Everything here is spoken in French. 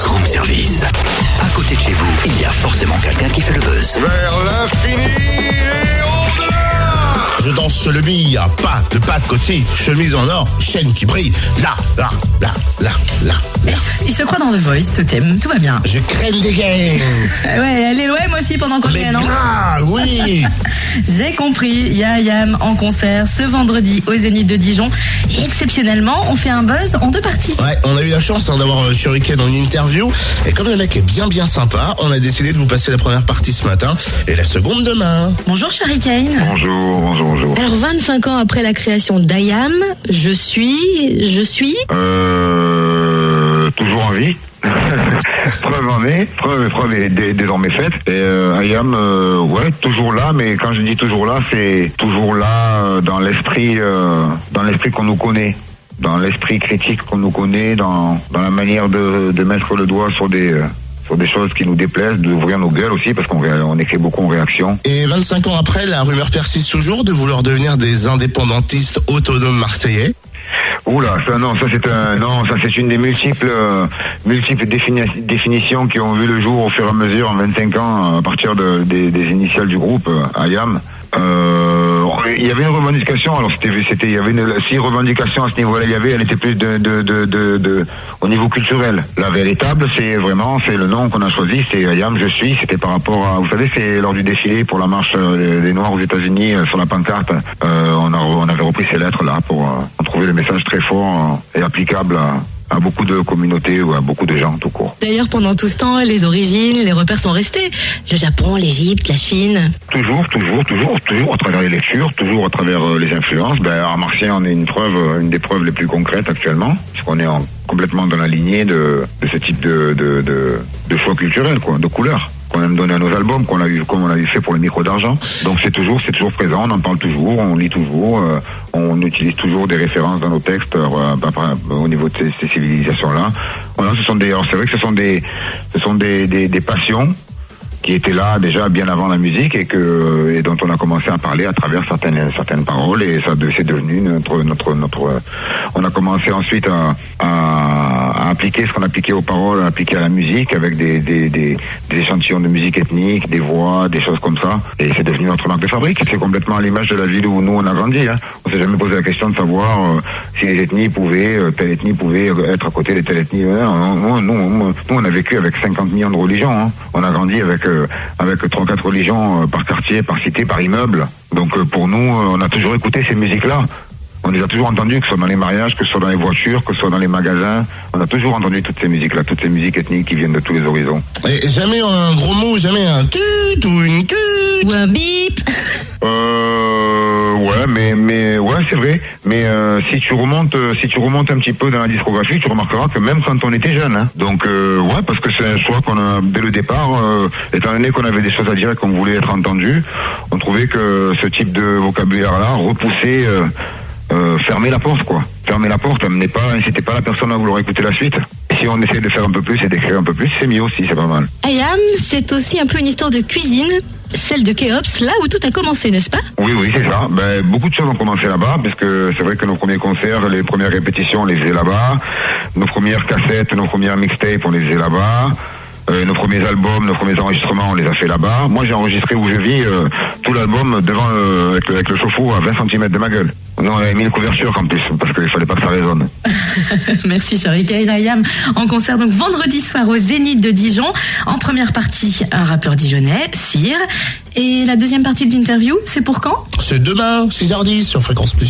room service. À côté de chez vous, il y a forcément quelqu'un qui fait le buzz. Vers l'infini et au-delà. Je danse le bille, pas de côté, chemise en or, chaîne qui brille, là. Il se croit dans The Voice, Totem, tout va bien. Je crème des gangs. Ouais, elle est l'OM aussi pendant qu'on est, non? Oui. J'ai compris, il y a IAM en concert ce vendredi au Zénith de Dijon. Et exceptionnellement, on fait un buzz en 2 parties. Ouais, on a eu la chance d'avoir Shuriken en interview. Et comme le mec est bien sympa, on a décidé de vous passer la première partie ce matin et la seconde demain. Bonjour Shuriken. Bonjour. Alors 25 ans après la création d'IAM, je suis... Toujours en vie. preuve est désormais faite. Et IAM, toujours là, mais quand je dis toujours là, c'est toujours là dans l'esprit qu'on nous connaît, dans l'esprit critique qu'on nous connaît, dans la manière de mettre le doigt sur des choses qui nous déplaisent, d'ouvrir nos gueules aussi, parce qu'on écrit beaucoup en réaction. Et 25 ans après, la rumeur persiste toujours de vouloir devenir des indépendantistes autonomes marseillais. Oula, ça c'est une des multiples définitions qui ont vu le jour au fur et à mesure en 25 ans à partir des initiales du groupe IAM. Il y avait une revendication, alors il y avait une revendication à ce niveau-là, elle était plus au niveau culturel. La véritable, c'est le nom qu'on a choisi, c'est IAM, je suis, c'était par rapport à, vous savez, c'est lors du défilé pour la marche des Noirs aux États-Unis, sur la pancarte, on avait repris ces lettres là pour trouver le message très fort et applicable à beaucoup de communautés ou à beaucoup de gens tout court. D'ailleurs, pendant tout ce temps, les origines, les repères sont restés. Le Japon, l'Égypte, la Chine. Toujours à travers les lectures, toujours à travers les influences. À Marseille, on est une des preuves les plus concrètes actuellement, puisqu'on est complètement dans la lignée de ce type de choix culturel, quoi, de couleurs qu'on aime donner à nos albums, comme on a eu fait pour le micro d'argent. Donc c'est toujours présent, on en parle toujours, on lit toujours, on utilise toujours des références dans nos textes au niveau de ces civilisations-là. Voilà, c'est vrai que ce sont des passions qui étaient là déjà bien avant la musique et dont on a commencé à parler à travers certaines paroles, et ça c'est devenu on a commencé ensuite à appliquer ce qu'on appliquait aux paroles, à appliquer à la musique avec des échantillons de musique ethnique, des voix, des choses comme ça, et c'est devenu notre marque de fabrique. C'est complètement à l'image de la ville où nous on a grandi, hein. On s'est jamais posé la question de savoir si les ethnies telle ethnie pouvait être à côté de telle ethnie. Nous on a vécu avec 50 millions de religions, hein. On a grandi avec 3-4 religions par quartier, par cité, par immeuble. Donc pour nous, on a toujours écouté ces musiques-là. On les a toujours entendues, que ce soit dans les mariages, que ce soit dans les voitures, que ce soit dans les magasins. On a toujours entendu toutes ces musiques-là, toutes ces musiques ethniques qui viennent de tous les horizons. Et jamais un gros mot, jamais un tut ou une tut ou un bip. Ouais, c'est vrai. Mais si tu remontes un petit peu dans la discographie, tu remarqueras que même quand on était jeune, hein. Donc parce que c'est un choix qu'on a dès le départ, étant donné qu'on avait des choses à dire et qu'on voulait être entendu, on trouvait que ce type de vocabulaire-là repoussait. Fermer la porte, quoi. Fermer la porte, n'incitait pas la personne à vouloir écouter la suite. Et si on essaie de faire un peu plus et d'écrire un peu plus, c'est mieux aussi, c'est pas mal. IAM, c'est aussi un peu une histoire de cuisine, celle de Keops, là où tout a commencé, n'est-ce pas? Oui, c'est ça. Beaucoup de choses ont commencé là-bas, parce que c'est vrai que nos premiers concerts, les premières répétitions, on les faisait là-bas. Nos premières cassettes, nos premières mixtapes, on les faisait là-bas. Nos premiers albums, nos premiers enregistrements, on les a fait là-bas. Moi, j'ai enregistré où je vis tout l'album devant avec le chauffe-eau à 20 cm de ma gueule. Non, on avait mis une couverture en plus, parce qu'il fallait pas que ça résonne. Merci Shuriken. IAM en concert donc vendredi soir au Zénith de Dijon. En première partie, un rappeur dijonnais, Cyr. Et la deuxième partie de l'interview, c'est pour quand? C'est demain, 6h10 sur Fréquence Plus.